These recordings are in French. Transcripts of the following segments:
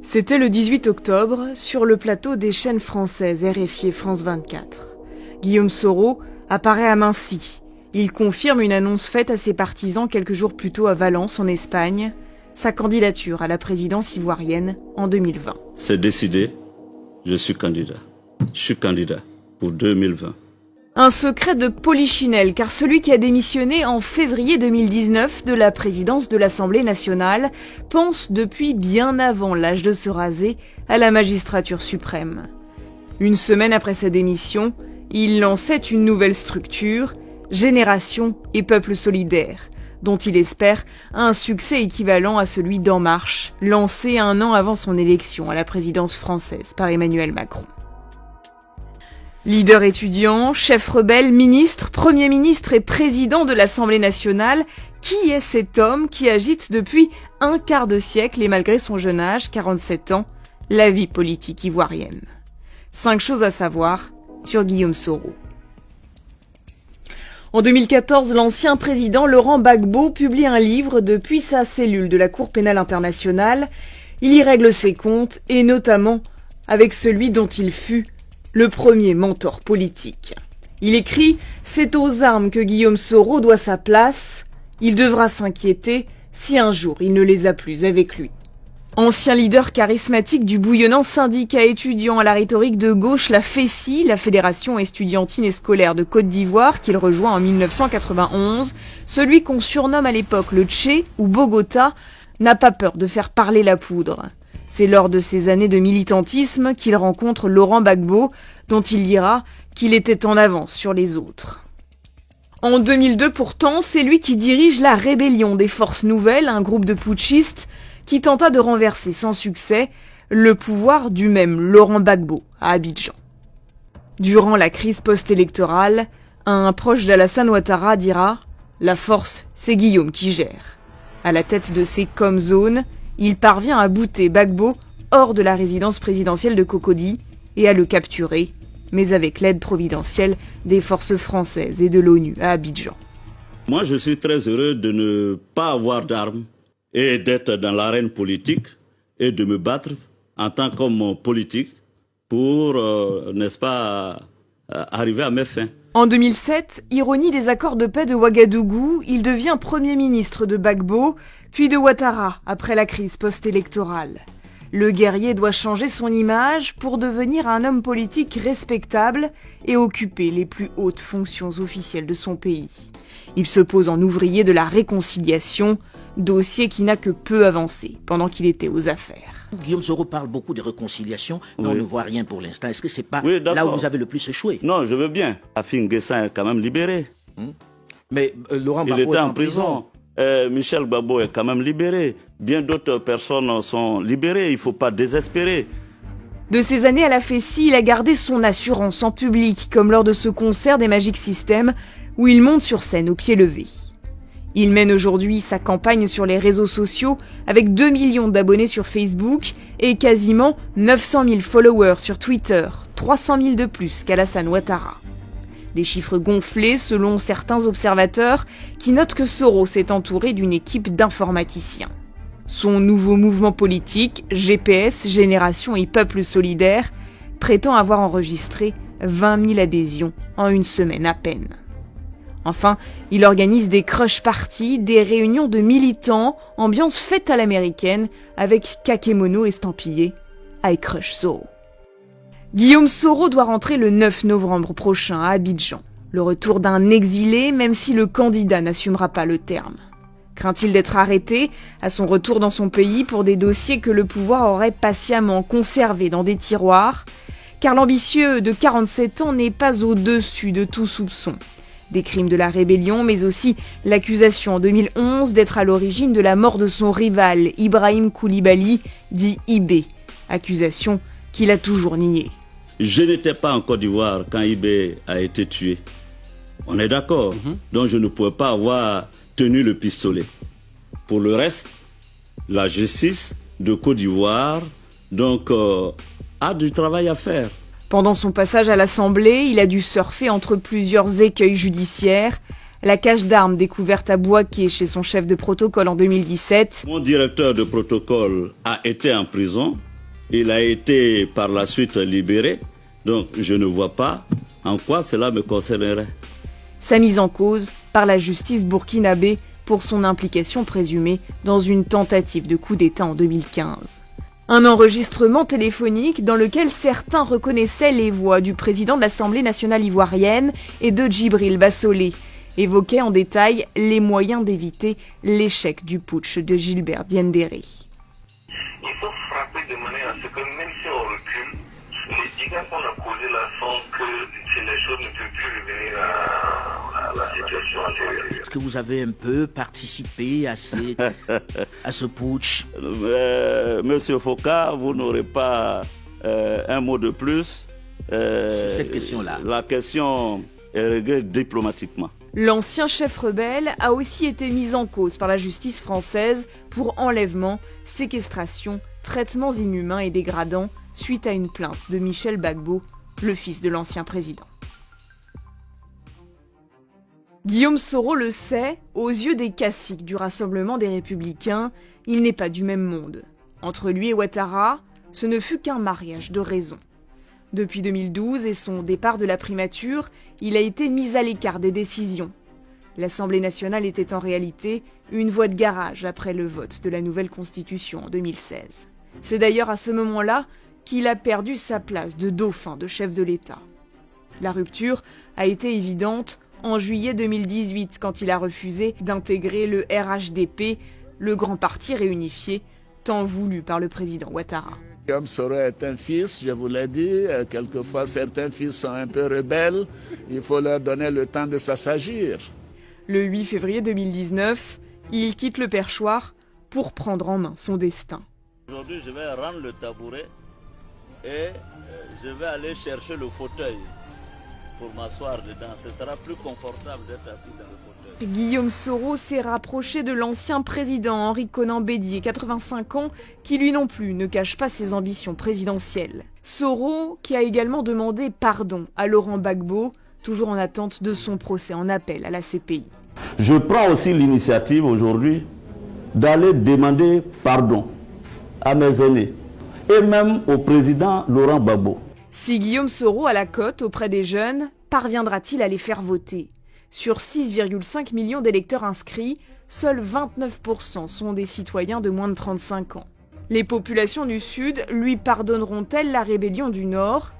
C'était le 18 octobre, sur le plateau des chaînes françaises RFI et France 24. Guillaume Soro apparaît à Mincy. Il confirme une annonce faite à ses partisans quelques jours plus tôt à Valence, en Espagne, sa candidature à la présidence ivoirienne en 2020. C'est décidé, je suis candidat. Je suis candidat pour 2020. Un secret de polichinelle, car celui qui a démissionné en février 2019 de la présidence de l'Assemblée nationale pense depuis bien avant l'âge de se raser à la magistrature suprême. Une semaine après sa démission, il lançait une nouvelle structure, Génération et Peuple solidaire, dont il espère un succès équivalent à celui d'En Marche, lancé 1 an avant son élection à la présidence française par Emmanuel Macron. Leader étudiant, chef rebelle, ministre, Premier ministre et président de l'Assemblée nationale, qui est cet homme qui agite depuis un quart de siècle et malgré son jeune âge, 47 ans, la vie politique ivoirienne? 5 choses à savoir sur Guillaume Soro. En 2014, l'ancien président Laurent Gbagbo publie un livre depuis sa cellule de la Cour pénale internationale. Il y règle ses comptes et notamment avec celui dont il fut le premier mentor politique. Il écrit « C'est aux armes que Guillaume Soro doit sa place. Il devra s'inquiéter si un jour il ne les a plus avec lui. » Ancien leader charismatique du bouillonnant syndicat étudiant à la rhétorique de gauche, la FESI, la Fédération estudiantine et scolaire de Côte d'Ivoire, qu'il rejoint en 1991, celui qu'on surnomme à l'époque le Tché ou Bogota, n'a pas peur de faire parler la poudre. C'est lors de ces années de militantisme qu'il rencontre Laurent Gbagbo, dont il dira qu'il était en avance sur les autres. En 2002 pourtant, c'est lui qui dirige la Rébellion des Forces Nouvelles, un groupe de putschistes qui tenta de renverser sans succès le pouvoir du même Laurent Gbagbo à Abidjan. Durant la crise post-électorale, un proche d'Alassane Ouattara dira « La force, c'est Guillaume qui gère ». À la tête de ces Comzones, il parvient à bouter Gbagbo hors de la résidence présidentielle de Cocody et à le capturer, mais avec l'aide providentielle des forces françaises et de l'ONU à Abidjan. Moi, je suis très heureux de ne pas avoir d'armes et d'être dans l'arène politique et de me battre en tant qu'homme politique pour, n'est-ce pas, arriver à mes fins. En 2007, ironie des accords de paix de Ouagadougou, il devient Premier ministre de Gbagbo, puis de Ouattara après la crise post-électorale. Le guerrier doit changer son image pour devenir un homme politique respectable et occuper les plus hautes fonctions officielles de son pays. Il se pose en ouvrier de la réconciliation, dossier qui n'a que peu avancé pendant qu'il était aux affaires. Guillaume Soro parle beaucoup de réconciliation, mais on ne voit rien pour l'instant. Est-ce que c'est pas là où vous avez le plus échoué? Non, je veux bien. Afin Guessin est quand même libéré. Mais Laurent Gbagbo il était en prison. Michel Gbagbo est quand même libéré. Bien d'autres personnes sont libérées. Il ne faut pas désespérer. De ces années à la FESI, il a gardé son assurance en public, comme lors de ce concert des Magic System, où il monte sur scène au pied levé. Il mène aujourd'hui sa campagne sur les réseaux sociaux avec 2 millions d'abonnés sur Facebook et quasiment 900 000 followers sur Twitter, 300 000 de plus qu'Alassane Ouattara. Des chiffres gonflés selon certains observateurs qui notent que Soro s'est entouré d'une équipe d'informaticiens. Son nouveau mouvement politique, GPS, Génération et Peuple solidaire, prétend avoir enregistré 20 000 adhésions en une semaine à peine. Enfin, il organise des crush parties, des réunions de militants, ambiance fête à l'américaine, avec kakémono estampillé « I crush Soro ». Guillaume Soro doit rentrer le 9 novembre prochain à Abidjan. Le retour d'un exilé, même si le candidat n'assumera pas le terme. Craint-il d'être arrêté à son retour dans son pays pour des dossiers que le pouvoir aurait patiemment conservés dans des tiroirs? Car l'ambitieux de 47 ans n'est pas au-dessus de tout soupçon. Des crimes de la rébellion, mais aussi l'accusation en 2011 d'être à l'origine de la mort de son rival, Ibrahim Koulibaly, dit IB. Accusation qu'il a toujours niée. Je n'étais pas en Côte d'Ivoire quand IB a été tué. On est d'accord. Donc je ne pouvais pas avoir tenu le pistolet. Pour le reste, la justice de Côte d'Ivoire a du travail à faire. Pendant son passage à l'Assemblée, il a dû surfer entre plusieurs écueils judiciaires. La cache d'armes découverte à Bouaké chez son chef de protocole en 2017. Mon directeur de protocole a été en prison Il a été par la suite libéré, donc je ne vois pas en quoi cela me concernerait. Sa mise en cause par la justice burkinabé pour son implication présumée dans une tentative de coup d'État en 2015. Un enregistrement téléphonique dans lequel certains reconnaissaient les voix du président de l'Assemblée nationale ivoirienne et de Djibril Bassolé, évoquait en détail les moyens d'éviter l'échec du putsch de Gilbert Diendéré. Il faut frapper de manière à ce que même si on recule, les dégâts qu'on a causés là font que les choses ne peuvent plus revenir à la situation antérieure. Est-ce que vous avez un peu participé à ce putsch? Monsieur Foka, vous n'aurez pas un mot de plus sur cette question-là. La question est réglée diplomatiquement. L'ancien chef rebelle a aussi été mis en cause par la justice française pour enlèvement, séquestration, traitements inhumains et dégradants suite à une plainte de Michel Gbagbo, le fils de l'ancien président. Guillaume Soro le sait, aux yeux des caciques du Rassemblement des Républicains, il n'est pas du même monde. Entre lui et Ouattara, ce ne fut qu'un mariage de raison. Depuis 2012 et son départ de la primature, il a été mis à l'écart des décisions. L'Assemblée nationale était en réalité une voie de garage après le vote de la nouvelle Constitution en 2016. C'est d'ailleurs à ce moment-là qu'il a perdu sa place de dauphin de chef de l'État. La rupture a été évidente en juillet 2018 quand il a refusé d'intégrer le RHDP, le grand parti réunifié, tant voulu par le président Ouattara. Guillaume Soro est un fils, je vous l'ai dit, quelquefois certains fils sont un peu rebelles, il faut leur donner le temps de s'assagir. Le 8 février 2019, il quitte le perchoir pour prendre en main son destin. Aujourd'hui, je vais rendre le tabouret et je vais aller chercher le fauteuil pour m'asseoir dedans. Ce sera plus confortable d'être assis dans le fauteuil. Guillaume Soro s'est rapproché de l'ancien président Henri Konan Bédié, 85 ans, qui lui non plus ne cache pas ses ambitions présidentielles. Soro qui a également demandé pardon à Laurent Gbagbo, toujours en attente de son procès en appel à la CPI. Je prends aussi l'initiative aujourd'hui d'aller demander pardon à mes aînés et même au président Laurent Gbagbo. Si Guillaume Soro a la cote auprès des jeunes, parviendra-t-il à les faire voter? Sur 6,5 millions d'électeurs inscrits, seuls 29% sont des citoyens de moins de 35 ans. Les populations du Sud lui pardonneront-elles la rébellion du Nord?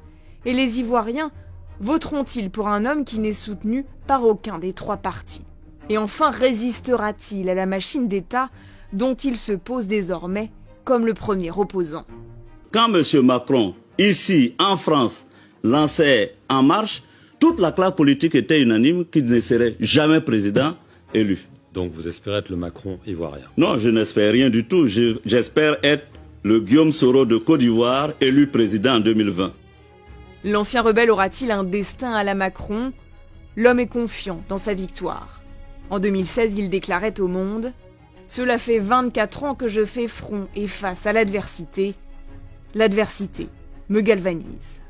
Et les Ivoiriens voteront-ils pour un homme qui n'est soutenu par aucun des trois partis? Et enfin, résistera-t-il à la machine d'État dont il se pose désormais comme le premier opposant? Quand M. Macron, ici en France, lançait En Marche, toute la classe politique était unanime qu'il ne serait jamais président élu. Donc vous espérez être le Macron ivoirien? Non, je n'espère rien du tout. J'espère être le Guillaume Soro de Côte d'Ivoire, élu président en 2020. L'ancien rebelle aura-t-il un destin à la Macron? L'homme est confiant dans sa victoire. En 2016, il déclarait au Monde « Cela fait 24 ans que je fais front et face à l'adversité. L'adversité me galvanise. »